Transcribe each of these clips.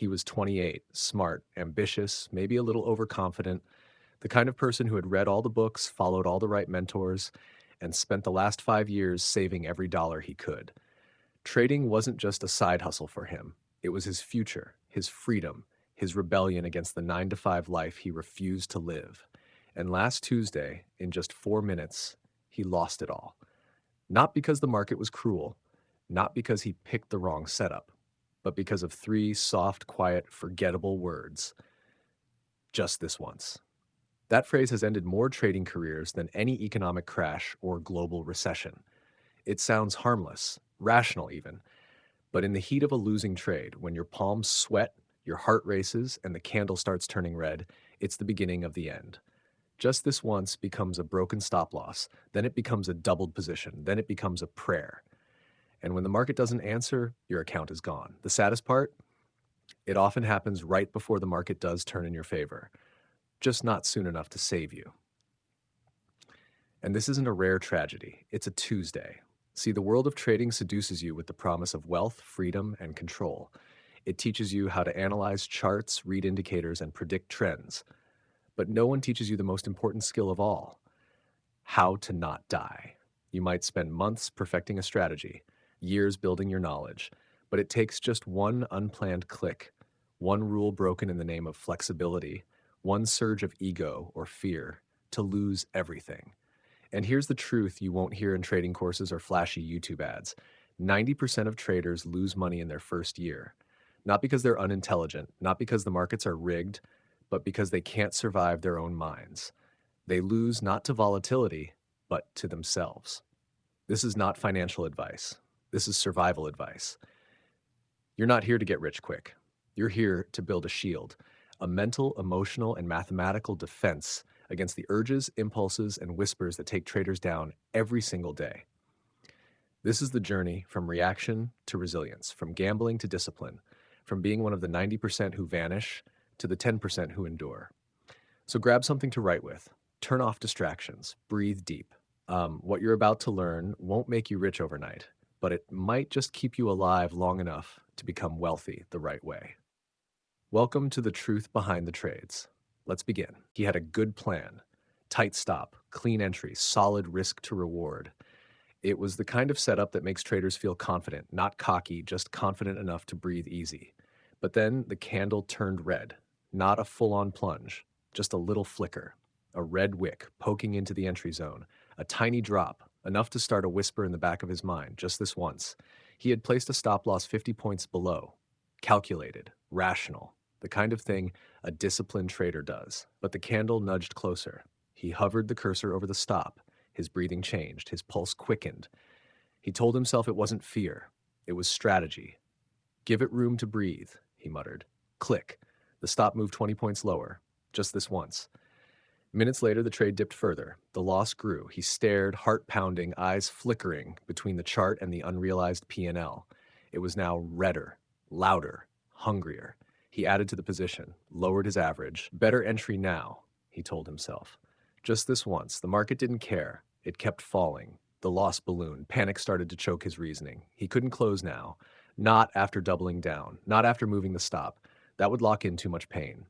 He was 28, smart, ambitious, maybe a little overconfident, the kind of person who had read all the books, followed all the right mentors, and spent the last 5 years saving every dollar he could. Trading wasn't just a side hustle for him, it was his future, his freedom, his rebellion against the 9 to 5 life he refused to live. And last Tuesday, in just 4 minutes, he lost it all. Not because the market was cruel, not because he picked the wrong setup, but because of three soft, quiet, forgettable words: just this once. That phrase has ended more trading careers than any economic crash or global recession. It sounds harmless, rational even, but in the heat of a losing trade, when your palms sweat, your heart races, and the candle starts turning red, it's the beginning of the end. Just this once becomes a broken stop loss, then it becomes a doubled position, then it becomes a prayer. And when the market doesn't answer, your account is gone. The saddest part? It often happens right before the market does turn in your favor, just not soon enough to save you. And this isn't a rare tragedy, it's a Tuesday. See, the world of trading seduces you with the promise of wealth, freedom, and control. It teaches you how to analyze charts, read indicators, and predict trends. But no one teaches you the most important skill of all: how to not die. You might spend months perfecting a strategy, years building your knowledge, but it takes just one unplanned click, one rule broken in the name of flexibility, one surge of ego or fear to lose everything. And here's the truth you won't hear in trading courses or flashy YouTube ads: 90% of traders lose money in their first year. Not because they're unintelligent, not because the markets are rigged, but because they can't survive their own minds. They lose not to volatility, but to themselves. This is not financial advice. This is survival advice. You're not here to get rich quick. You're here to build a shield, a mental, emotional, and mathematical defense against the urges, impulses, and whispers that take traders down every single day. This is the journey from reaction to resilience, from gambling to discipline, from being one of the 90% who vanish to the 10% who endure. So grab something to write with, turn off distractions, breathe deep. What you're about to learn won't make you rich overnight, but it might just keep you alive long enough to become wealthy the right way. Welcome to the truth behind the trades. Let's begin. He had a good plan: tight stop, clean entry, solid risk to reward. It was the kind of setup that makes traders feel confident, not cocky, just confident enough to breathe easy. But then the candle turned red, not a full-on plunge, just a little flicker, a red wick poking into the entry zone, a tiny drop, enough to start a whisper in the back of his mind, just this once. He had placed a stop loss 50 points below. Calculated, rational, the kind of thing a disciplined trader does. But the candle nudged closer. He hovered the cursor over the stop. His breathing changed. His pulse quickened. He told himself it wasn't fear. It was strategy. Give it room to breathe, he muttered. Click. The stop moved 20 points lower. Just this once. Minutes later, the trade dipped further. The loss grew. He stared, heart pounding, eyes flickering between the chart and the unrealized P&L. It was now redder, louder, hungrier. He added to the position, lowered his average. Better entry now, he told himself. Just this once. The market didn't care. It kept falling. The loss ballooned. Panic started to choke his reasoning. He couldn't close now. Not after doubling down. Not after moving the stop. That would lock in too much pain.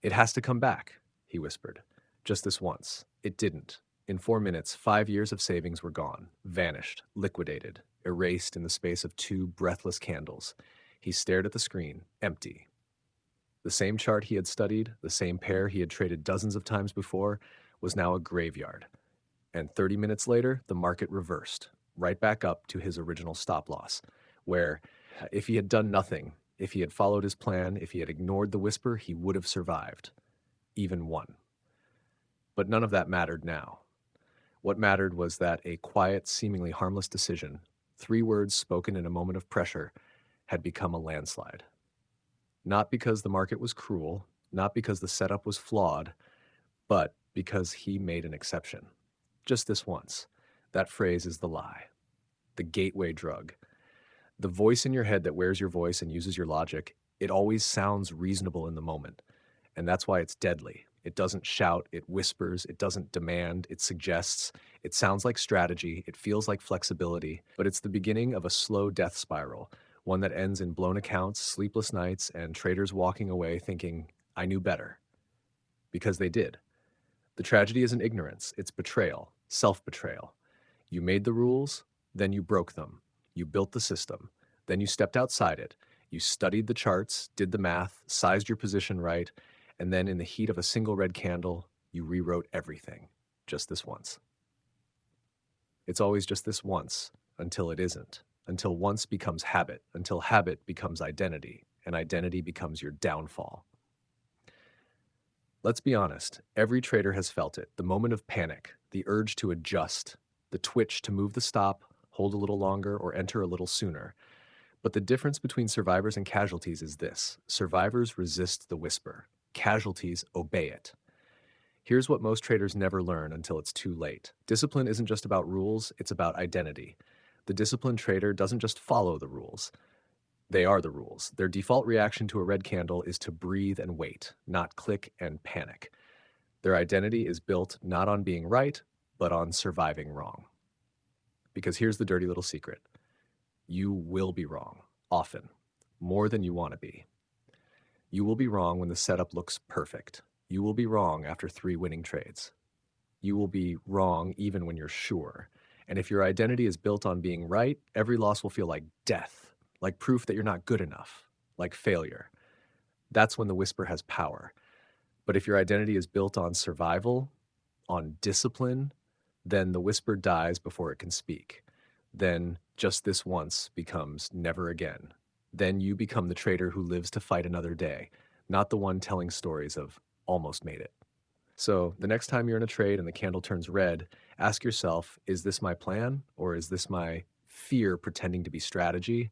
It has to come back, he whispered. Just this once. It didn't. In 4 minutes, 5 years of savings were gone, vanished, liquidated, erased in the space of 2 breathless candles. He stared at the screen, empty. The same chart he had studied, the same pair he had traded dozens of times before, was now a graveyard. And 30 minutes later, the market reversed, right back up to his original stop loss, where, if he had done nothing, if he had followed his plan, if he had ignored the whisper, he would have survived, even won. But none of that mattered now. What mattered was that a quiet, seemingly harmless decision, 3 words spoken in a moment of pressure, had become a landslide. Not because the market was cruel, not because the setup was flawed, but because he made an exception. Just this once. That phrase is the lie, the gateway drug. The voice in your head that wears your voice and uses your logic, it always sounds reasonable in the moment. And that's why it's deadly. It doesn't shout, it whispers, it doesn't demand, it suggests. It sounds like strategy, it feels like flexibility, but it's the beginning of a slow death spiral. one that ends in blown accounts, sleepless nights, and traders walking away thinking, I knew better, because they did. The tragedy isn't ignorance, it's betrayal, self-betrayal. You made the rules, then you broke them. You built the system, then you stepped outside it. You studied the charts, did the math, sized your position right, and then in the heat of a single red candle, you rewrote everything, just this once. It's always just this once, until it isn't, until once becomes habit, until habit becomes identity, and identity becomes your downfall. Let's be honest, every trader has felt it, the moment of panic, the urge to adjust, the twitch to move the stop, hold a little longer, or enter a little sooner. But the difference between survivors and casualties is this: survivors resist the whisper, casualties obey it. Here's what most traders never learn until it's too late. Discipline isn't just about rules, it's about identity. The disciplined trader doesn't just follow the rules, they are the rules. Their default reaction to a red candle is to breathe and wait, not click and panic. Their identity is built not on being right, but on surviving wrong. Because here's the dirty little secret: you will be wrong, often, more than you want to be. You will be wrong when the setup looks perfect. You will be wrong after 3 winning trades. You will be wrong even when you're sure. And if your identity is built on being right, every loss will feel like death, like proof that you're not good enough, like failure. That's when the whisper has power. But if your identity is built on survival, on discipline, then the whisper dies before it can speak. Then just this once becomes never again. Then you become the trader who lives to fight another day, not the one telling stories of almost made it. So the next time you're in a trade and the candle turns red, ask yourself, is this my plan, or is this my fear pretending to be strategy?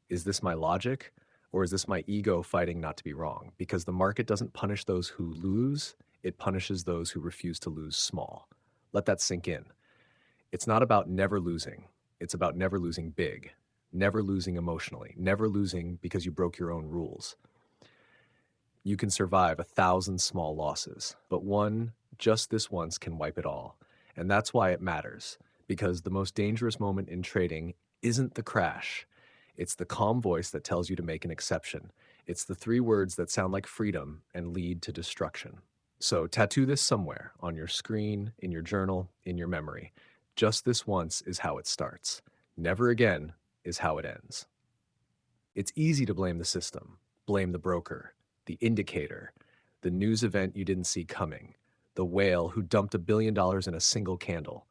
Is this my logic, or is this my ego fighting not to be wrong? Because the market doesn't punish those who lose, it punishes those who refuse to lose small. Let that sink in. It's not about never losing. It's about never losing big, never losing emotionally, never losing because you broke your own rules. You can survive 1,000 small losses, but one, just this once, can wipe it all. And that's why it matters, because the most dangerous moment in trading isn't the crash. It's the calm voice that tells you to make an exception. It's the 3 words that sound like freedom and lead to destruction. So tattoo this somewhere, on your screen, in your journal, in your memory. Just this once is how it starts. Never again is how it ends. It's easy to blame the system, blame the broker, the indicator, the news event you didn't see coming, the whale who dumped $1 billion in a single candle.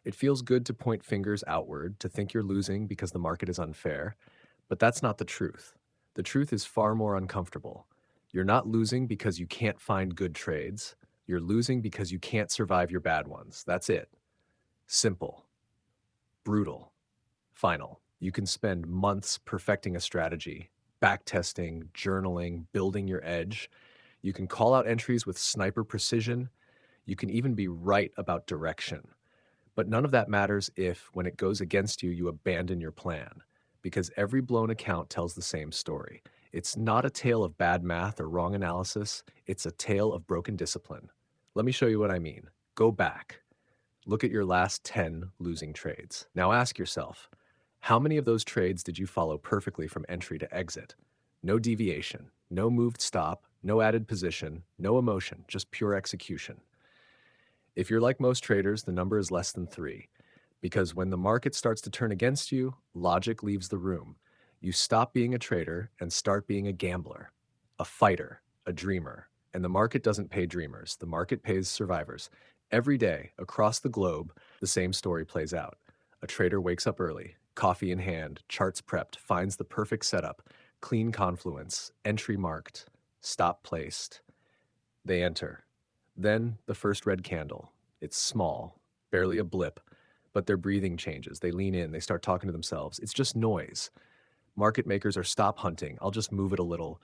It feels good to point fingers outward, to think you're losing because the market is unfair, but that's not the truth. The truth is far more uncomfortable. You're not losing because you can't find good trades. You're losing because you can't survive your bad ones. That's it. Simple. Brutal. Final. You can spend months perfecting a strategy, backtesting, journaling, building your edge. You can call out entries with sniper precision. You can even be right about direction. But none of that matters if, when it goes against you, you abandon your plan. Because every blown account tells the same story. It's not a tale of bad math or wrong analysis. It's a tale of broken discipline. Let me show you what I mean. Go back. Look at your last 10 losing trades. Now ask yourself, how many of those trades did you follow perfectly from entry to exit? No deviation, no moved stop, no added position, no emotion, just pure execution. If you're like most traders, the number is less than 3. Because when the market starts to turn against you, logic leaves the room. You stop being a trader and start being a gambler, a fighter, a dreamer. And the market doesn't pay dreamers. The market pays survivors. Every day, across the globe, the same story plays out. A trader wakes up early, coffee in hand, charts prepped, finds the perfect setup, clean confluence, entry marked, stop placed. They enter. Then the first red candle. It's small, barely a blip, but their breathing changes. They lean in, they start talking to themselves. It's just noise. Market makers are stop hunting. I'll just move it a little.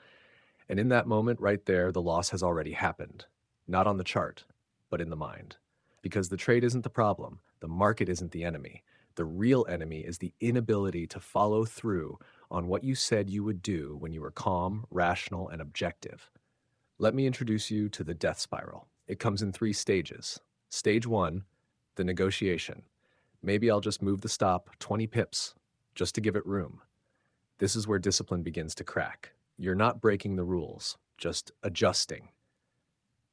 And in that moment right there, the loss has already happened. Not on the chart, but in the mind. Because the trade isn't the problem. The market isn't the enemy. The real enemy is the inability to follow through on what you said you would do when you were calm, rational, and objective. Let me introduce you to the death spiral. It comes in 3 stages. Stage 1, the negotiation. Maybe I'll just move the stop 20 pips just to give it room. This is where discipline begins to crack. You're not breaking the rules, just adjusting.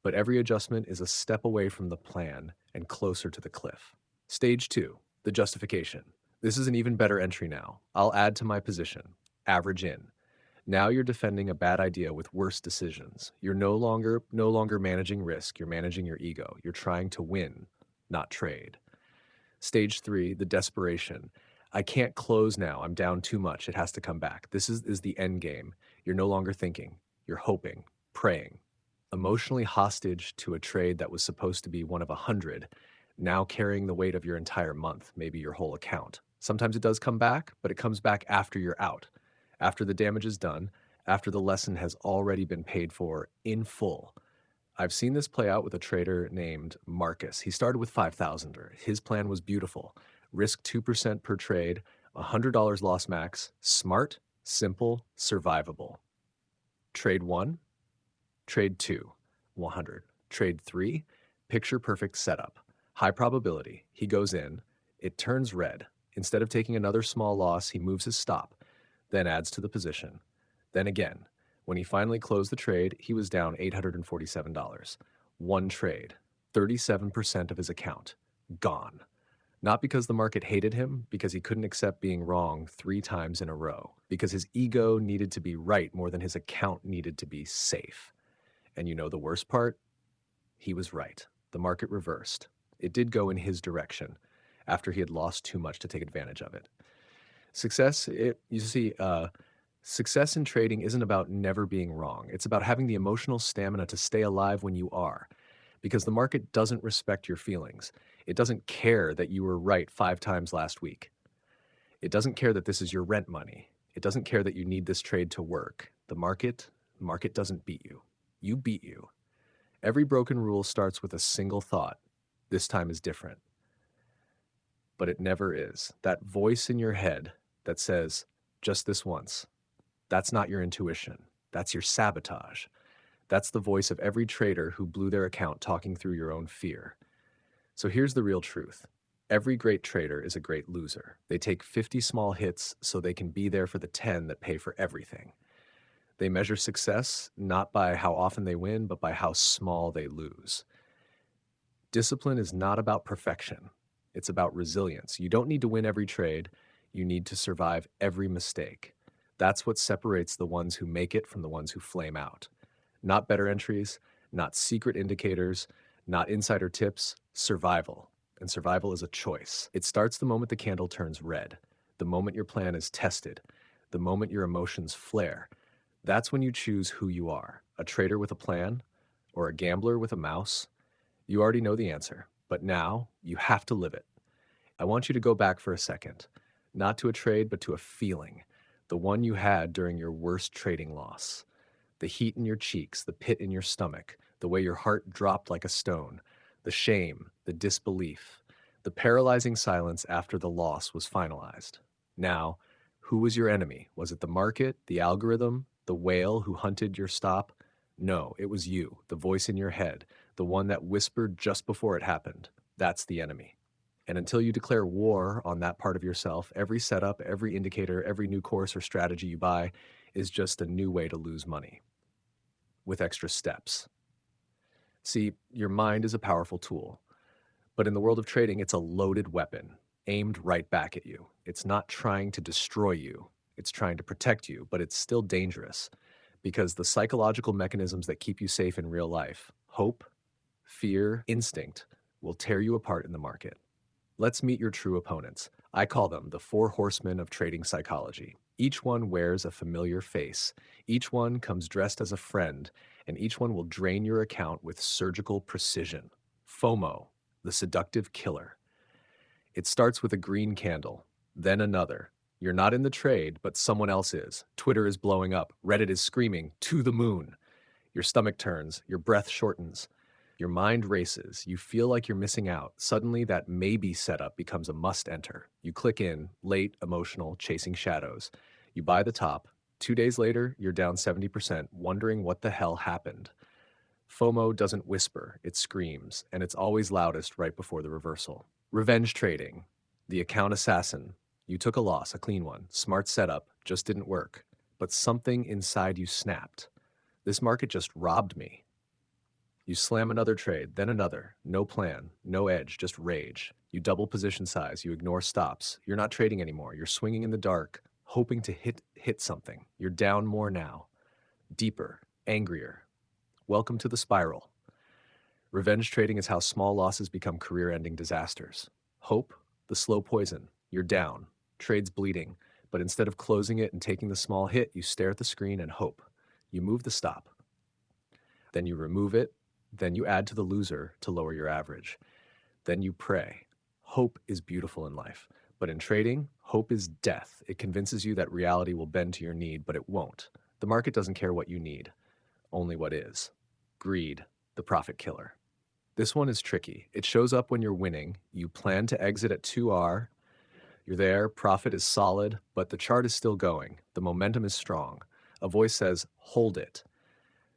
But every adjustment is a step away from the plan and closer to the cliff. Stage 2, the justification. This is an even better entry now. I'll add to my position. Average in. Now you're defending a bad idea with worse decisions. You're no longer managing risk, you're managing your ego. You're trying to win, not trade. Stage 3, the desperation. I can't close now. I'm down too much. It has to come back. This is the end game. You're no longer thinking. You're hoping, praying, emotionally hostage to a trade that was supposed to be one of 100, now carrying the weight of your entire month, maybe your whole account. Sometimes it does come back, but it comes back after you're out, after the damage is done, after the lesson has already been paid for in full. I've seen this play out with a trader named Marcus. He started with 5,000. His plan was beautiful. Risk 2% per trade, $100 loss max, smart, simple, survivable. Trade 1, trade 2, 100. Trade 3, picture perfect setup. High probability. He goes in, it turns red. Instead of taking another small loss, he moves his stop, then adds to the position. Then again. When he finally closed the trade, he was down $847. One trade, 37% of his account, gone. Not because the market hated him, because he couldn't accept being wrong 3 times in a row, because his ego needed to be right more than his account needed to be safe. And you know the worst part? He was right. The market reversed. It did go in his direction after he had lost too much to take advantage of it. Success in trading isn't about never being wrong. It's about having the emotional stamina to stay alive when you are, because the market doesn't respect your feelings. It doesn't care that you were right 5 times last week. It doesn't care that this is your rent money. It doesn't care that you need this trade to work. The market doesn't beat you. You beat you. Every broken rule starts with a single thought. This time is different. But it never is. That voice in your head that says, just this once. That's not your intuition. That's your sabotage. That's the voice of every trader who blew their account talking through your own fear. So here's the real truth. Every great trader is a great loser. They take 50 small hits so they can be there for the 10 that pay for everything. They measure success not by how often they win, but by how small they lose. Discipline is not about perfection. It's about resilience. You don't need to win every trade. You need to survive every mistake. That's what separates the ones who make it from the ones who flame out. Not better entries, not secret indicators, not insider tips, survival. And survival is a choice. It starts the moment the candle turns red, the moment your plan is tested, the moment your emotions flare. That's when you choose who you are, a trader with a plan or a gambler with a mouse. You already know the answer, but now you have to live it. I want you to go back for a second, not to a trade, but to a feeling. The one you had during your worst trading loss. The heat in your cheeks, the pit in your stomach, the way your heart dropped like a stone, the shame, the disbelief, the paralyzing silence after the loss was finalized. Now, who was your enemy? Was it the market, the algorithm, the whale who hunted your stop? No, it was you, the voice in your head, the one that whispered just before it happened. That's the enemy. And until you declare war on that part of yourself, every setup, every indicator, every new course or strategy you buy is just a new way to lose money with extra steps. See, your mind is a powerful tool, but in the world of trading, it's a loaded weapon aimed right back at you. It's not trying to destroy you. It's trying to protect you, but it's still dangerous because the psychological mechanisms that keep you safe in real life, hope, fear, instinct, will tear you apart in the market. Let's meet your true opponents. I call them the 4 horsemen of trading psychology. Each one wears a familiar face. Each one comes dressed as a friend, and each one will drain your account with surgical precision. FOMO, the seductive killer. It starts with a green candle, then another. You're not in the trade, but someone else is. Twitter is blowing up. Reddit is screaming, to the moon. Your stomach turns, your breath shortens. Your mind races. You feel like you're missing out. Suddenly, that maybe setup becomes a must enter. You click in, late, emotional, chasing shadows. You buy the top. 2 days later, you're down 70%, wondering what the hell happened. FOMO doesn't whisper, it screams, and it's always loudest right before the reversal. Revenge trading. The account assassin. You took a loss, a clean one. Smart setup. just didn't work. But something inside you snapped. This market just robbed me. You slam another trade, then another. No plan, no edge, just rage. You double position size, you ignore stops. You're not trading anymore. You're swinging in the dark, hoping to hit something. You're down more now, deeper, angrier. Welcome to the spiral. Revenge trading is how small losses become career-ending disasters. Hope, the slow poison. You're down. Trade's bleeding. But instead of closing it and taking the small hit, you stare at the screen and hope. You move the stop. Then you remove it. Then you add to the loser to lower your average. Then you pray. Hope is beautiful in life. But in trading, hope is death. It convinces you that reality will bend to your need, but it won't. The market doesn't care what you need, only what is. Greed, the profit killer. This one is tricky. It shows up when you're winning. You plan to exit at 2R. You're there, profit is solid, but the chart is still going. The momentum is strong. A voice says, hold it.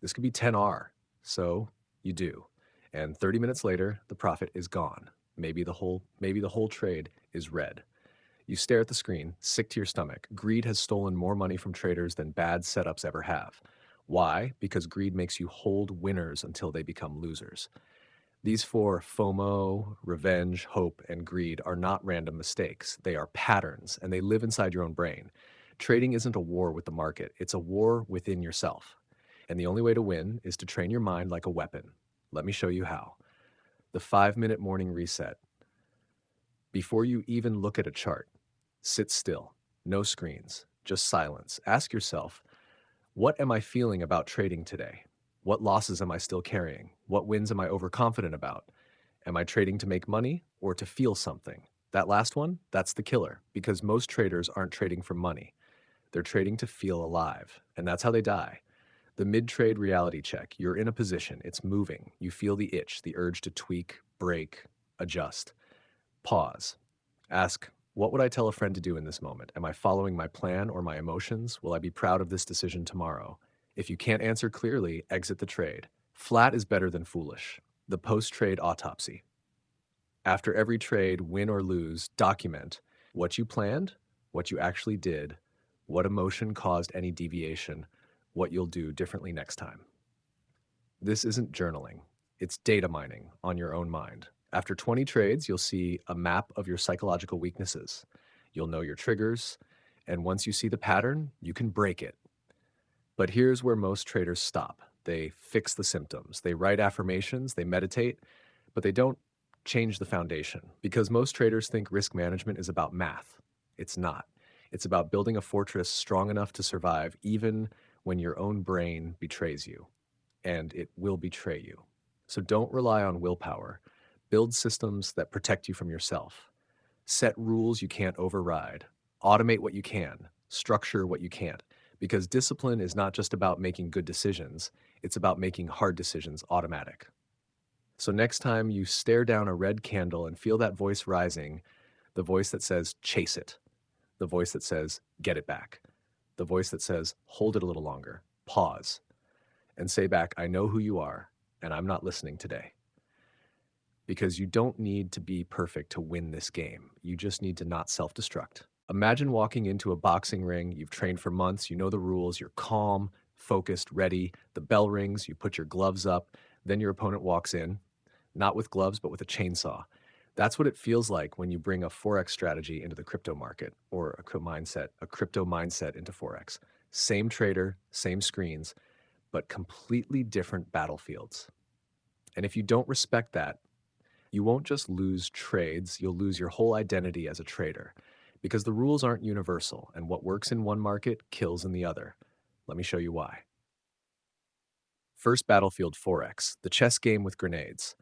This could be 10R. So you do. And 30 minutes later, the profit is gone. Maybe the whole trade is red. You stare at the screen, sick to your stomach. Greed has stolen more money from traders than bad setups ever have. Why? Because greed makes you hold winners until they become losers. These four, FOMO, revenge, hope, and greed, are not random mistakes. They are patterns, and they live inside your own brain. Trading isn't a war with the market. It's a war within yourself. And the only way to win is to train your mind like a weapon. Let me show you how. The 5-minute morning reset. Before you even look at a chart, sit still. No screens, just silence. Ask yourself, what am I feeling about trading today? What losses am I still carrying? What wins am I overconfident about? Am I trading to make money or to feel something? That last one, that's the killer, because most traders aren't trading for money. They're trading to feel alive, and that's how they die. The mid-trade reality check. You're in a position, it's moving. You feel the itch, the urge to tweak, break, adjust. Pause. Ask, what would I tell a friend to do in this moment? Am I following my plan or my emotions? Will I be proud of this decision tomorrow? If you can't answer clearly, exit the trade. Flat is better than foolish. The post-trade autopsy. After every trade, win or lose, document what you planned, what you actually did, what emotion caused any deviation, what you'll do differently next time. This isn't journaling. It's data mining on your own mind. After 20 trades, you'll see a map of your psychological weaknesses. You'll know your triggers, and once you see the pattern, you can break it. But here's where most traders stop. They fix the symptoms. They write affirmations, they meditate, but they don't change the foundation. Because most traders think risk management is about math. It's not. It's about building a fortress strong enough to survive even when your own brain betrays you. And it will betray you. So don't rely on willpower. Build systems that protect you from yourself. Set rules you can't override. Automate what you can. Structure what you can't. Because discipline is not just about making good decisions, it's about making hard decisions automatic. So next time you stare down a red candle and feel that voice rising, the voice that says, chase it. The voice that says, get it back. The voice that says, hold it a little longer. Pause. And say back, I know who you are, and I'm not listening today. Because you don't need to be perfect to win this game. You just need to not self-destruct. Imagine walking into a boxing ring. You've trained for months. You know the rules. You're calm, focused, ready. The bell rings. You put your gloves up. Then your opponent walks in, not with gloves, but with a chainsaw. That's what it feels like when you bring a Forex strategy into the crypto market, or a crypto mindset into Forex. Same trader, same screens, but completely different battlefields. And if you don't respect that, you won't just lose trades, you'll lose your whole identity as a trader. Because the rules aren't universal, and what works in one market kills in the other. Let me show you why. First battlefield, Forex, the chess game with grenades.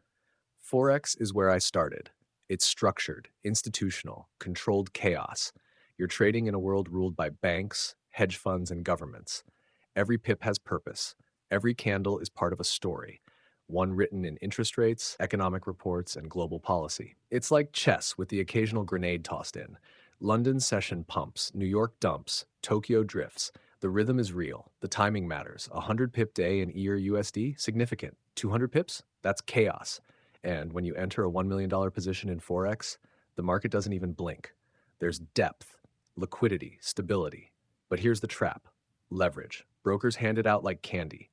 Forex is where I started. It's structured, institutional, controlled chaos. You're trading in a world ruled by banks, hedge funds, and governments. Every pip has purpose. Every candle is part of a story, one written in interest rates, economic reports, and global policy. It's like chess with the occasional grenade tossed in. London session pumps, New York dumps, Tokyo drifts. The rhythm is real. The timing matters. A 100 pip day in EUR USD, significant. 200 pips? That's chaos. And when you enter a $1 million position in Forex, the market doesn't even blink. There's depth, liquidity, stability. But here's the trap: leverage. Brokers hand it out like candy: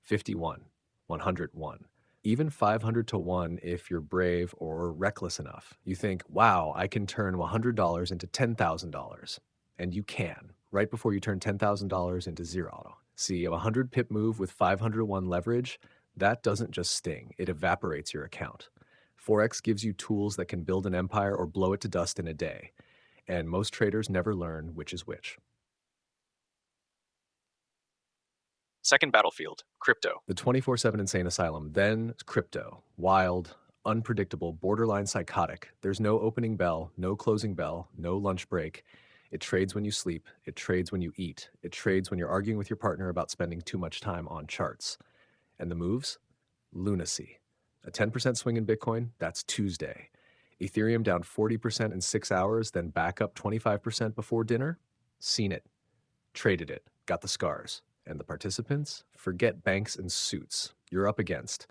51, 101, even 500 to 1 if you're brave or reckless enough. You think, wow, I can turn $100 into $10,000. And you can, right before you turn $10,000 into zero. See, a 100 pip move with 501 leverage, that doesn't just sting, it evaporates your account. Forex gives you tools that can build an empire or blow it to dust in a day. And most traders never learn which is which. Second battlefield, crypto. The 24/7 insane asylum, then crypto. Wild, unpredictable, borderline psychotic. There's no opening bell, no closing bell, no lunch break. It trades when you sleep, it trades when you eat, it trades when you're arguing with your partner about spending too much time on charts. And the moves? Lunacy. A 10% swing in Bitcoin, that's Tuesday. Ethereum down 40% in 6 hours, then back up 25% before dinner? Seen it. Traded it, got the scars. And the participants? Forget banks and suits. You're up against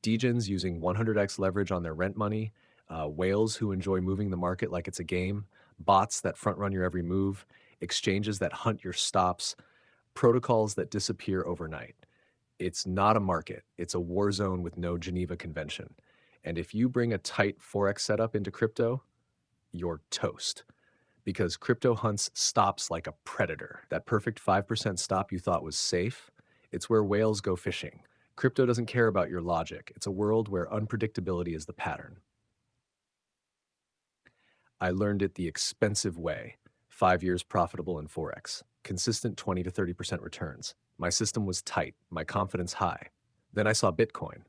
degens using 100x leverage on their rent money, whales who enjoy moving the market like it's a game, bots that front run your every move, exchanges that hunt your stops, protocols that disappear overnight. It's not a market, it's a war zone with no Geneva Convention. And if you bring a tight Forex setup into crypto, you're toast, because crypto hunts stops like a predator. That perfect 5% stop you thought was safe, it's where whales go fishing. Crypto doesn't care about your logic. It's a world where unpredictability is the pattern. I learned it the expensive way. 5 years profitable in Forex. Consistent 20 to 30% returns. My system was tight, my confidence high. Then I saw Bitcoin.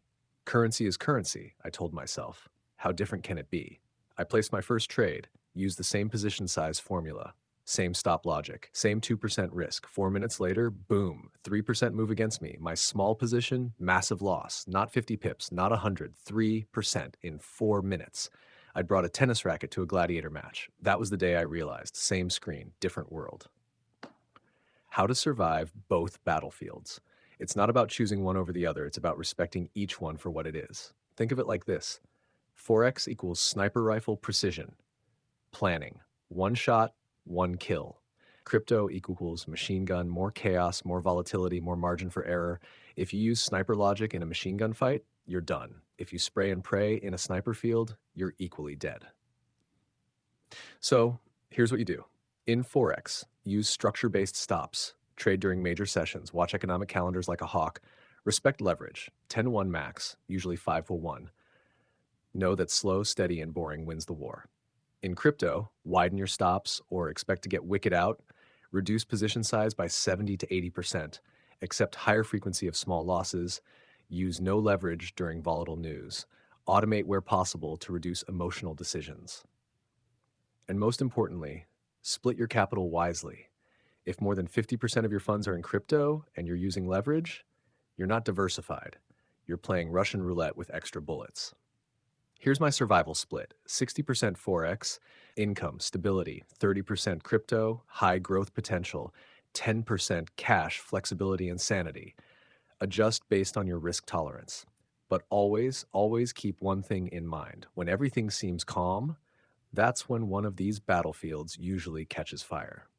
Currency is currency, I told myself. How different can it be? I placed my first trade, used the same position size formula, same stop logic, same 2% risk. 4 minutes later, boom, 3% move against me. My small position, massive loss. Not 50 pips, not 100, 3% in 4 minutes. I'd brought a tennis racket to a gladiator match. That was the day I realized, same screen, different world. How to survive both battlefields. It's not about choosing one over the other, it's about respecting each one for what it is. Think of it like this: Forex equals sniper rifle precision, planning, one shot, one kill. Crypto equals machine gun, more chaos, more volatility, more margin for error. If you use sniper logic in a machine gun fight, you're done. If you spray and pray in a sniper field, you're equally dead. So here's what you do. In Forex, use structure-based stops, trade during major sessions, watch economic calendars like a hawk, respect leverage, 10-1 max, usually 5-1. Know that slow, steady, and boring wins the war. In crypto, widen your stops or expect to get wicked out, reduce position size by 70 to 80%, accept higher frequency of small losses, use no leverage during volatile news, automate where possible to reduce emotional decisions. And most importantly, split your capital wisely. If more than 50% of your funds are in crypto and you're using leverage, you're not diversified. You're playing Russian roulette with extra bullets. Here's my survival split: 60% Forex, income, stability, 30% crypto, high growth potential, 10% cash, flexibility, and sanity. Adjust based on your risk tolerance. But always, always keep one thing in mind. When everything seems calm, that's when one of these battlefields usually catches fire.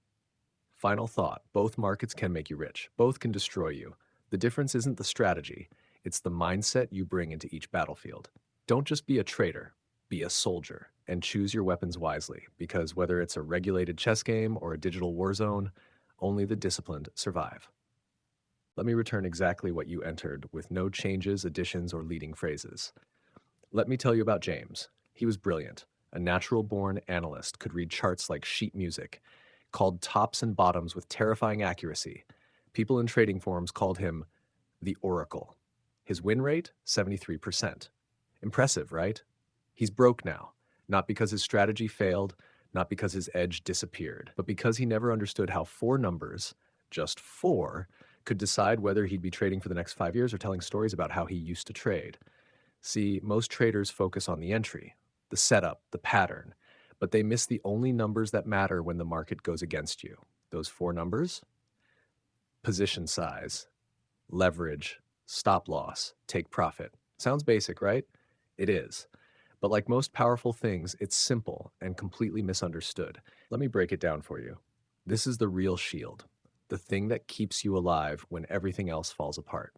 Final thought: both markets can make you rich, both can destroy you. The difference isn't the strategy, it's the mindset you bring into each battlefield. Don't just be a trader, be a soldier, and choose your weapons wisely, because whether it's a regulated chess game or a digital war zone, only the disciplined survive. Let me return exactly what you entered, with no changes, additions, or leading phrases. Let me tell you about James. He was brilliant. A natural-born analyst, could read charts like sheet music, called tops and bottoms with terrifying accuracy. People in trading forums called him the Oracle. His win rate, 73%. Impressive, right? He's broke now, not because his strategy failed, not because his edge disappeared, but because he never understood how four numbers, just four, could decide whether he'd be trading for the next 5 years or telling stories about how he used to trade. See, most traders focus on the entry, the setup, the pattern, but they miss the only numbers that matter when the market goes against you. Those four numbers: position size, leverage, stop loss, take profit. Sounds basic, right? It is. But like most powerful things, it's simple and completely misunderstood. Let me break it down for you. This is the real shield. the thing that keeps you alive when everything else falls apart.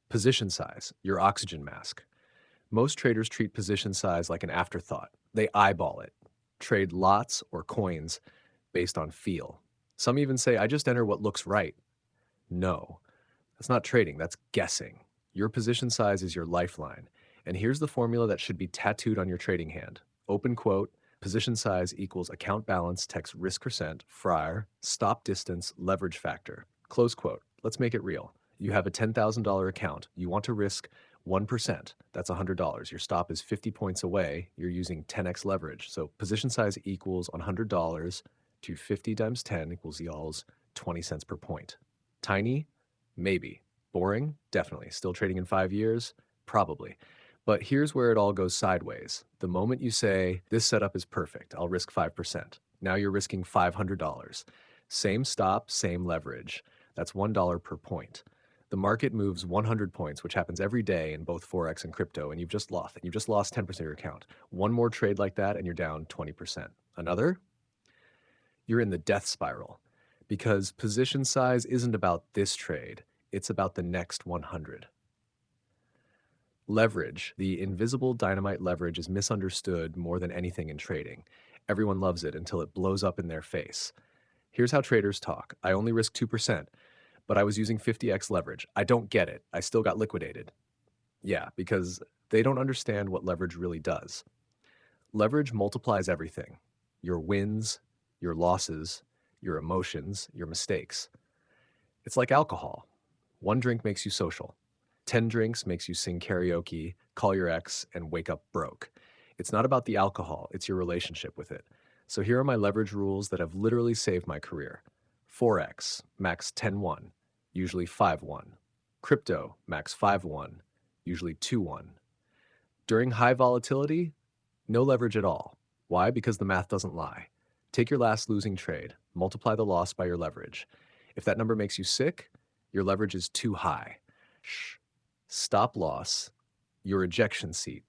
Position size, your oxygen mask. Most traders treat position size like an afterthought. They eyeball it, trade lots or coins based on feel. Some even say, I just enter what looks right. No, that's not trading, that's guessing. Your position size is your lifeline. And here's the formula that should be tattooed on your trading hand. Open quote, position size equals account balance text risk percent, FRIAR, stop distance, leverage factor. Close quote. Let's make it real. You have a $10,000 account. You want to risk 1%. That's $100. Your stop is 50 points away. You're using 10x leverage. So position size equals $100 to 50 times 10 equals y'all's 20 cents per point. Tiny? Maybe. Boring? Definitely. Still trading in 5 years? Probably. But here's where it all goes sideways. The moment you say, this setup is perfect, I'll risk 5%. Now you're risking $500. Same stop, same leverage. That's $1 per point. The market moves 100 points, which happens every day in both Forex and crypto, and you've just lost. You've just lost 10% of your account. One more trade like that, and you're down 20%. Another? You're in the death spiral. Because position size isn't about this trade, it's about the next 100. Leverage, the invisible dynamite leverage, is misunderstood more than anything in trading. Everyone loves it until it blows up in their face. Here's how traders talk. I only risk 2%, but I was using 50x leverage. I don't get it. I still got liquidated. Yeah, because they don't understand what leverage really does. Leverage multiplies everything: your wins, your losses, your emotions, your mistakes. It's like alcohol. One drink makes you social. 10 drinks makes you sing karaoke, call your ex, and wake up broke. It's not about the alcohol, it's your relationship with it. So here are my leverage rules that have literally saved my career. Forex, max 10-1, usually 5-1. Crypto, max 5-1, usually 2-1. During high volatility, no leverage at all. Why? Because the math doesn't lie. Take your last losing trade, multiply the loss by your leverage. If that number makes you sick, your leverage is too high. Shh. Stop loss, your ejection seat.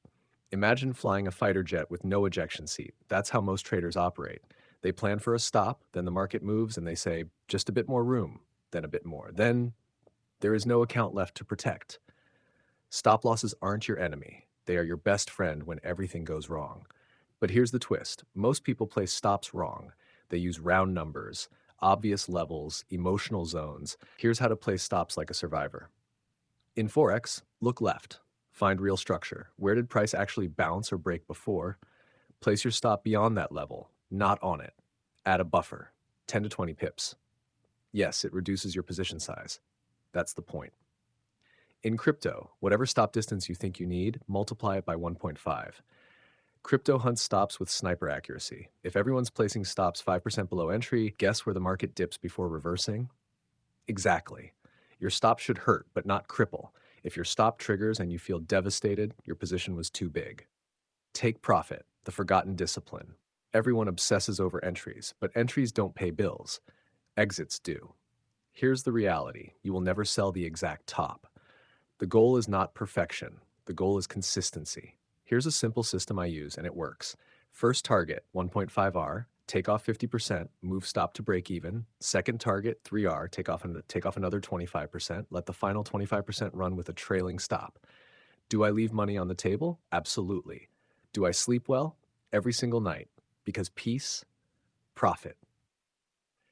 Imagine flying a fighter jet with no ejection seat. That's how most traders operate. They plan for a stop, then the market moves and they say, just a bit more room, then a bit more. Then there is no account left to protect. Stop losses aren't your enemy. They are your best friend when everything goes wrong. But here's the twist. Most people place stops wrong. They use round numbers, obvious levels, emotional zones. Here's how to place stops like a survivor. In Forex, look left. Find real structure. Where did price actually bounce or break before? Place your stop beyond that level, not on it. Add a buffer, 10 to 20 pips. Yes, it reduces your position size. That's the point. In crypto, whatever stop distance you think you need, multiply it by 1.5. Crypto hunts stops with sniper accuracy. If everyone's placing stops 5% below entry, guess where the market dips before reversing? Exactly. Your stop should hurt, but not cripple. If your stop triggers and you feel devastated, your position was too big. Take profit, the forgotten discipline. Everyone obsesses over entries, but entries don't pay bills. Exits do. Here's the reality. You will never sell the exact top. The goal is not perfection. The goal is consistency. Here's a simple system I use, and it works. First target, 1.5R, take off 50%, move stop to break even. Second target, 3R, take off another 25%, let the final 25% run with a trailing stop. Do I leave money on the table? Absolutely. Do I sleep well? Every single night. Because peace, profit.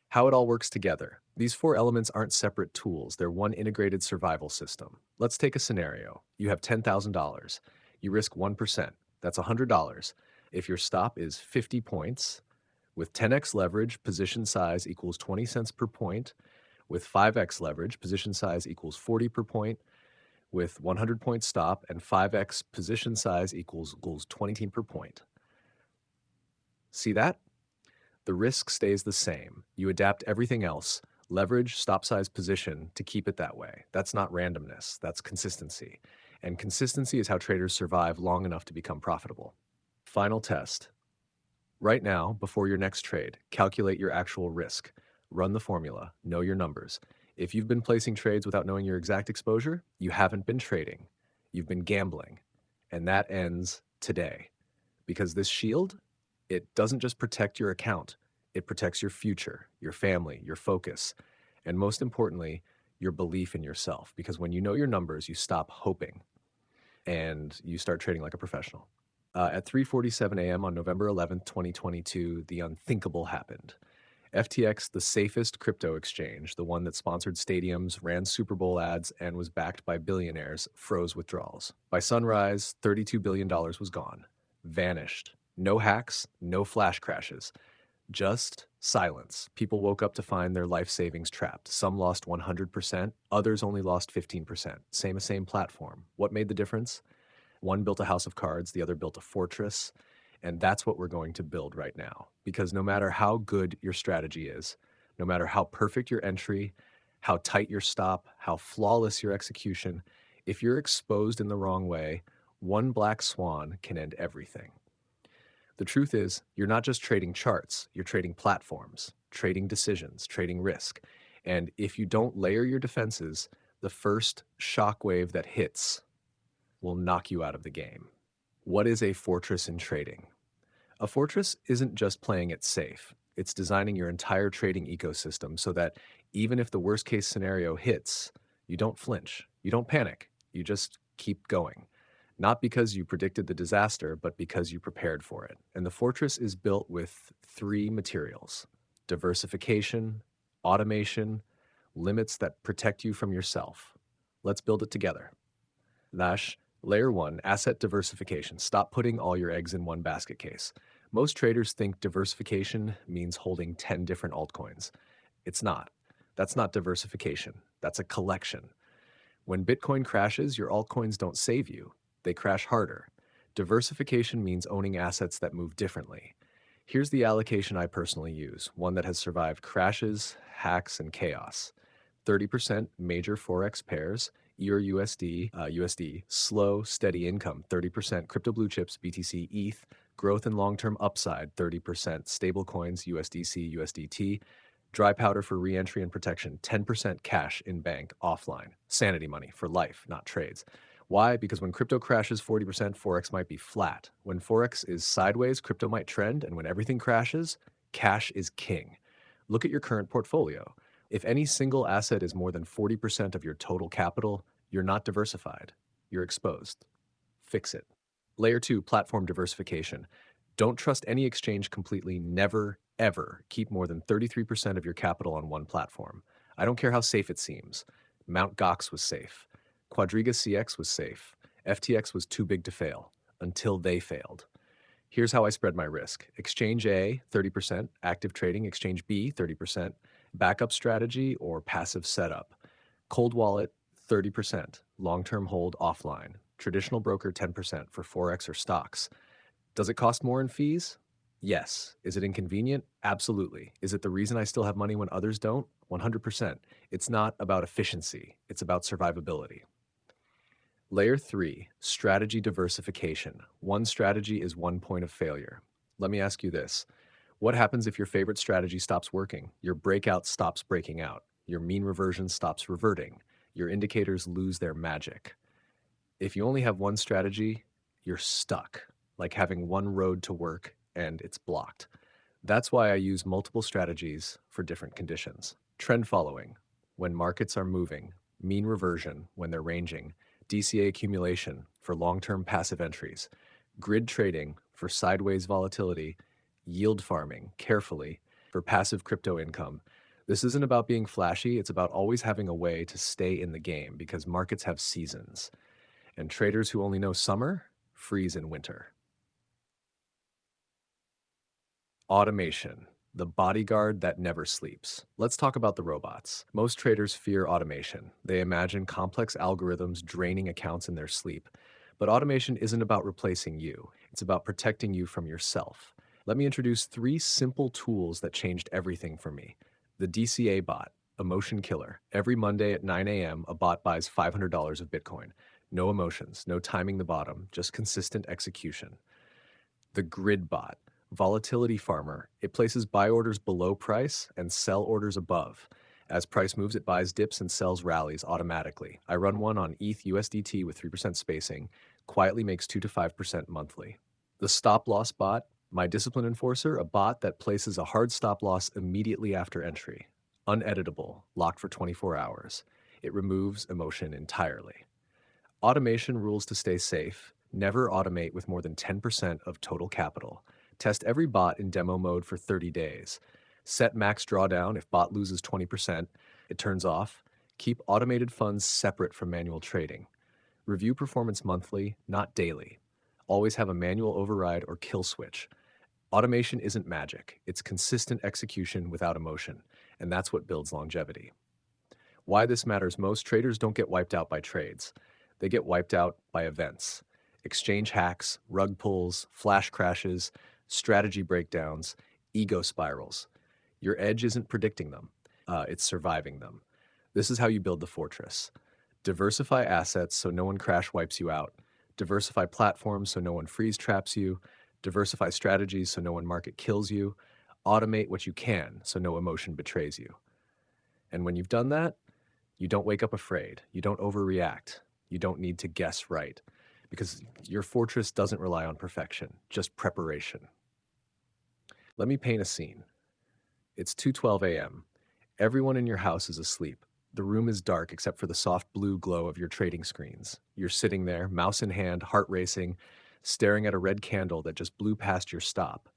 How it all works together. These four elements aren't separate tools, they're one integrated survival system. Let's take a scenario. You have $10,000. You risk 1%. That's $100. If your stop is 50 points, with 10x leverage, position size equals 20 cents per point. With 5x leverage, position size equals 40 per point. With 100 point stop and 5x position size equals 20 per point. See that? The risk stays the same. You adapt everything else, leverage, stop size, position, to keep it that way. That's not randomness, that's consistency. And consistency is how traders survive long enough to become profitable. Final test. Right now, before your next trade, calculate your actual risk. Run the formula, know your numbers. If you've been placing trades without knowing your exact exposure, you haven't been trading. You've been gambling. And that ends today. Because this shield, it doesn't just protect your account, it protects your future, your family, your focus. And most importantly, your belief in yourself. Because when you know your numbers, you stop hoping and you start trading like a professional. At 3:47 a.m. on November 11th, 2022, the unthinkable happened. FTX, the safest crypto exchange, the one that sponsored stadiums, ran Super Bowl ads, and was backed by billionaires, froze withdrawals. By sunrise, $32 billion was gone, vanished. No hacks, no flash crashes, just silence. People woke up to find their life savings trapped. Some lost 100%, others only lost 15%. Same platform. What made the difference? One built a house of cards, the other built a fortress. And that's what we're going to build right now. Because no matter how good your strategy is, no matter how perfect your entry, how tight your stop, how flawless your execution, if you're exposed in the wrong way, one black swan can end everything. The truth is, you're not just trading charts, you're trading platforms, trading decisions, trading risk. And if you don't layer your defenses, the first shockwave that hits will knock you out of the game. What is a fortress in trading? A fortress isn't just playing it safe. It's designing your entire trading ecosystem so that even if the worst case scenario hits, you don't flinch, you don't panic, you just keep going. Not because you predicted the disaster, but because you prepared for it. And the fortress is built with three materials: diversification, automation, limits that protect you from yourself. Let's build it together. Nash, layer one, asset diversification. Stop putting all your eggs in one basket case. Most traders think diversification means holding 10 different altcoins. It's not. That's not diversification. That's a collection. When Bitcoin crashes, your altcoins don't save you. They crash harder. Diversification means owning assets that move differently. Here's the allocation I personally use, one that has survived crashes, hacks, and chaos. 30% major Forex pairs, EUR USD, slow, steady income, 30% crypto blue chips, BTC, ETH, growth and long-term upside, 30% stablecoins, USDC, USDT, dry powder for re-entry and protection, 10% cash in bank, offline, sanity money for life, not trades. Why? Because when crypto crashes 40%, Forex might be flat. When Forex is sideways, crypto might trend, and when everything crashes, cash is king. Look at your current portfolio. If any single asset is more than 40% of your total capital, you're not diversified. You're exposed. Fix it. Layer two, platform diversification. Don't trust any exchange completely. Never, ever keep more than 33% of your capital on one platform. I don't care how safe it seems. Mt. Gox was safe. Quadriga CX was safe. FTX was too big to fail until they failed. Here's how I spread my risk. Exchange A, 30%, active trading. Exchange B, 30%, backup strategy or passive setup. Cold wallet, 30%, long-term hold offline. Traditional broker, 10% for Forex or stocks. Does it cost more in fees? Yes. Is it inconvenient? Absolutely. Is it the reason I still have money when others don't? 100%. It's not about efficiency. It's about survivability. Layer three, strategy diversification. One strategy is one point of failure. Let me ask you this. What happens if your favorite strategy stops working? Your breakout stops breaking out. Your mean reversion stops reverting. Your indicators lose their magic. If you only have one strategy, you're stuck, like having one road to work and it's blocked. That's why I use multiple strategies for different conditions. Trend following, when markets are moving. Mean reversion, when they're ranging. DCA accumulation, for long-term passive entries. Grid trading, for sideways volatility. Yield farming, carefully, for passive crypto income. This isn't about being flashy, it's about always having a way to stay in the game because markets have seasons. And traders who only know summer freeze in winter. Automation, the bodyguard that never sleeps. Let's talk about the robots. Most traders fear automation. They imagine complex algorithms draining accounts in their sleep. But automation isn't about replacing you, it's about protecting you from yourself. Let me introduce three simple tools that changed everything for me. The DCA bot, emotion killer. Every Monday at 9 a.m., a bot buys $500 of Bitcoin. No emotions, no timing the bottom, just consistent execution. The grid bot, volatility farmer. It places buy orders below price and sell orders above. As price moves, it buys dips and sells rallies automatically. I run one on ETH USDT with 3% spacing, quietly makes 2 to 5% monthly. The stop loss bot, my discipline enforcer, a bot that places a hard stop loss immediately after entry. Uneditable, locked for 24 hours. It removes emotion entirely. Automation rules to stay safe. Never automate with more than 10% of total capital. Test every bot in demo mode for 30 days. Set max drawdown. If bot loses 20%, it turns off. Keep automated funds separate from manual trading. Review performance monthly, not daily. Always have a manual override or kill switch. Automation isn't magic. It's consistent execution without emotion, and that's what builds longevity. Why this matters most: traders don't get wiped out by trades. They get wiped out by events. Exchange hacks, rug pulls, flash crashes, strategy breakdowns, ego spirals. Your edge isn't predicting them, it's surviving them. This is how you build the fortress. Diversify assets so no one crash wipes you out. Diversify platforms so no one freeze traps you. Diversify strategies so no one market kills you. Automate what you can so no emotion betrays you. And when you've done that, you don't wake up afraid. You don't overreact. You don't need to guess right, because your fortress doesn't rely on perfection, just preparation. Let me paint a scene. It's 2:12 a.m. Everyone in your house is asleep. The room is dark except for the soft blue glow of your trading screens. You're sitting there, mouse in hand, heart racing, staring at a red candle that just blew past your stop.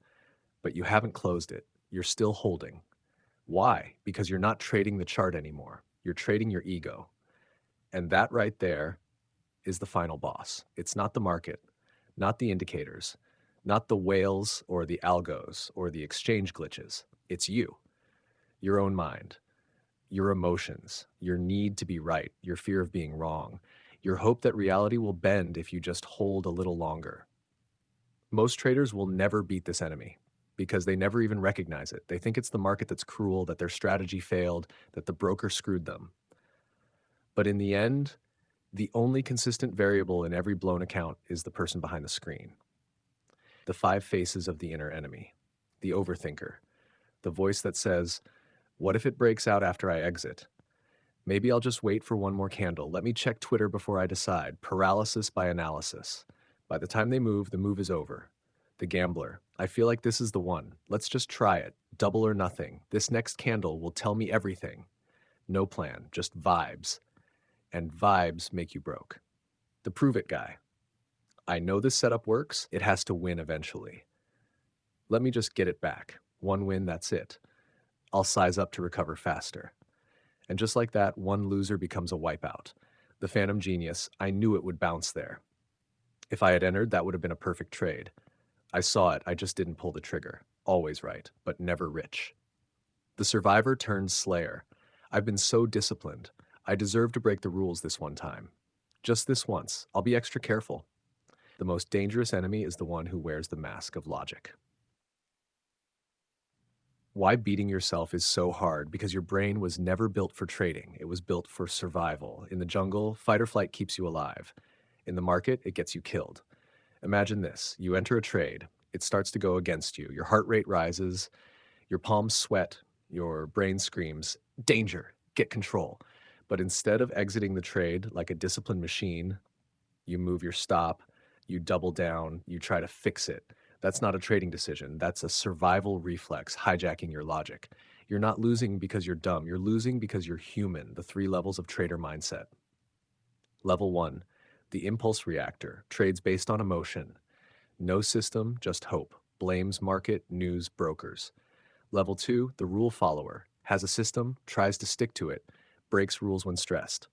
But you haven't closed it. You're still holding. Why? Because you're not trading the chart anymore. You're trading your ego. And that right there is the final boss. It's not the market, not the indicators, not the whales or the algos or the exchange glitches. It's you, your own mind, your emotions, your need to be right, your fear of being wrong, your hope that reality will bend if you just hold a little longer. Most traders will never beat this enemy because they never even recognize it. They think it's the market that's cruel, that their strategy failed, that the broker screwed them. But in the end, the only consistent variable in every blown account is the person behind the screen. The five faces of the inner enemy. The overthinker. The voice that says, what if it breaks out after I exit? Maybe I'll just wait for one more candle. Let me check Twitter before I decide. Paralysis by analysis. By the time they move, the move is over. The gambler. I feel like this is the one. Let's just try it. Double or nothing. This next candle will tell me everything. No plan, just vibes. And vibes make you broke. The prove it guy. I know this setup works. It has to win eventually. Let me just get it back. One win, that's it. I'll size up to recover faster. And just like that, one loser becomes a wipeout. The phantom genius, I knew it would bounce there. If I had entered, that would have been a perfect trade. I saw it, I just didn't pull the trigger. Always right, but never rich. The survivor turned slayer. I've been so disciplined. I deserve to break the rules this one time. Just this once. I'll be extra careful. The most dangerous enemy is the one who wears the mask of logic. Why beating yourself is so hard? Because your brain was never built for trading. It was built for survival. In the jungle, fight or flight keeps you alive. In the market, it gets you killed. Imagine this. You enter a trade. It starts to go against you. Your heart rate rises. Your palms sweat. Your brain screams, danger, get control. But instead of exiting the trade like a disciplined machine, you move your stop, you double down, you try to fix it. That's not a trading decision. That's a survival reflex hijacking your logic. You're not losing because you're dumb. You're losing because you're human, the 3 levels of trader mindset. Level 1, the impulse reactor, trades based on emotion. No system, just hope. Blames market, news, brokers. Level 2, the rule follower, has a system, tries to stick to it, breaks rules when stressed.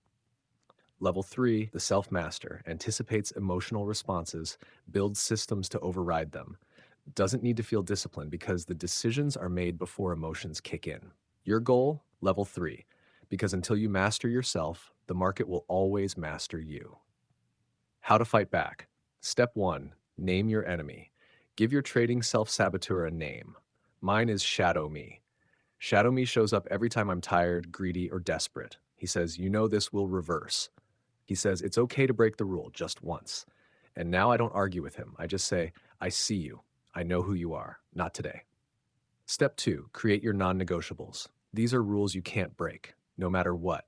Level 3, the self-master, anticipates emotional responses, builds systems to override them. Doesn't need to feel disciplined because the decisions are made before emotions kick in. Your goal, level 3, because until you master yourself, the market will always master you. How to fight back. Step 1, name your enemy. Give your trading self-saboteur a name. Mine is Shadow Me. Shadow Me shows up every time I'm tired, greedy, or desperate. He says, you know this will reverse. He says, it's okay to break the rule just once. And now I don't argue with him. I just say, I see you. I know who you are. Not today. Step 2, create your non-negotiables. These are rules you can't break, no matter what.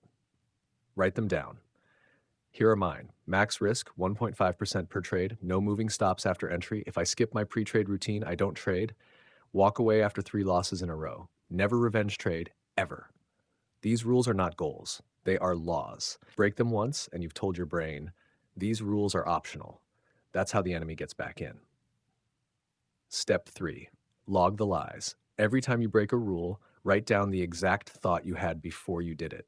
Write them down. Here are mine. Max risk, 1.5% per trade. No moving stops after entry. If I skip my pre-trade routine, I don't trade. Walk away after 3 losses in a row. Never revenge trade, ever. These rules are not goals, they are laws. Break them once, and you've told your brain, these rules are optional. That's how the enemy gets back in. Step 3. Log the lies. Every time you break a rule, write down the exact thought you had before you did it.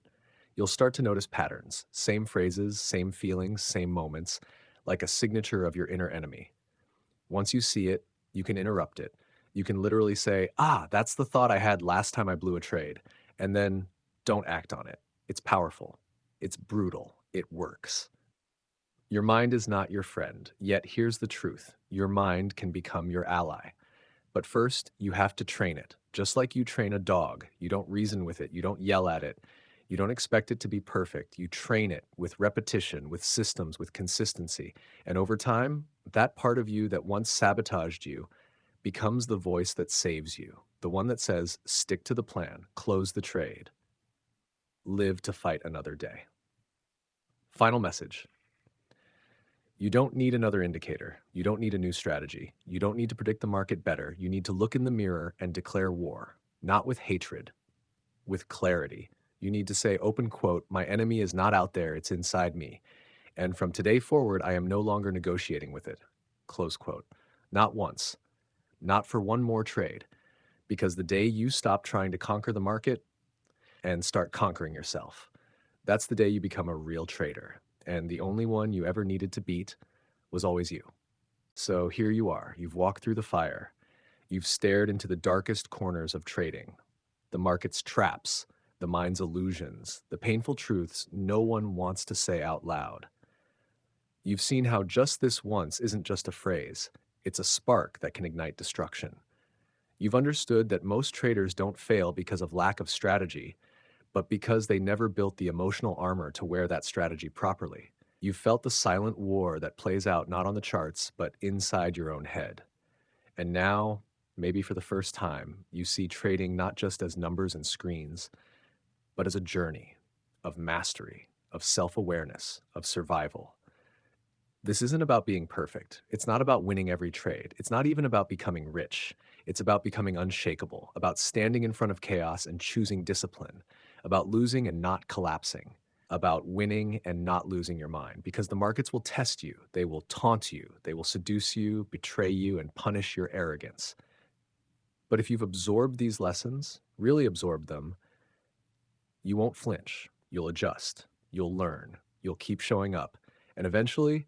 You'll start to notice patterns, same phrases, same feelings, same moments, like a signature of your inner enemy. Once you see it, you can interrupt it. You can literally say, that's the thought I had last time I blew a trade. And then don't act on it. It's powerful. It's brutal. It works. Your mind is not your friend. Yet here's the truth. Your mind can become your ally. But first, you have to train it. Just like you train a dog, you don't reason with it, you don't yell at it, you don't expect it to be perfect. You train it with repetition, with systems, with consistency. And over time, that part of you that once sabotaged you becomes the voice that saves you, the one that says, stick to the plan, close the trade, live to fight another day. Final message. You don't need another indicator. You don't need a new strategy. You don't need to predict the market better. You need to look in the mirror and declare war, not with hatred, with clarity. You need to say, open quote, my enemy is not out there, it's inside me. And from today forward, I am no longer negotiating with it, close quote. Not once, not for one more trade, because the day you stop trying to conquer the market and start conquering yourself, that's the day you become a real trader. And the only one you ever needed to beat was always you. So here you are, you've walked through the fire, you've stared into the darkest corners of trading, the market's traps, the mind's illusions, the painful truths no one wants to say out loud. You've seen how just this once isn't just a phrase, it's a spark that can ignite destruction. You've understood that most traders don't fail because of lack of strategy, but because they never built the emotional armor to wear that strategy properly. You've felt the silent war that plays out not on the charts, but inside your own head. And now, maybe for the first time, you see trading not just as numbers and screens, but as a journey of mastery, of self-awareness, of survival. This isn't about being perfect. It's not about winning every trade. It's not even about becoming rich. It's about becoming unshakable, about standing in front of chaos and choosing discipline, about losing and not collapsing, about winning and not losing your mind. Because the markets will test you, they will taunt you, they will seduce you, betray you, and punish your arrogance. But if you've absorbed these lessons, really absorbed them, you won't flinch. You'll adjust. You'll learn. You'll keep showing up. And eventually,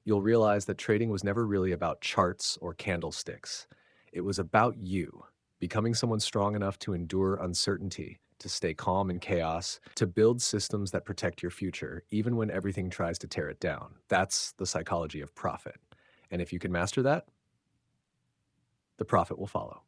you'll realize that trading was never really about charts or candlesticks. It was about you, becoming someone strong enough to endure uncertainty, to stay calm in chaos, to build systems that protect your future, even when everything tries to tear it down. That's the psychology of profit. And if you can master that, the profit will follow.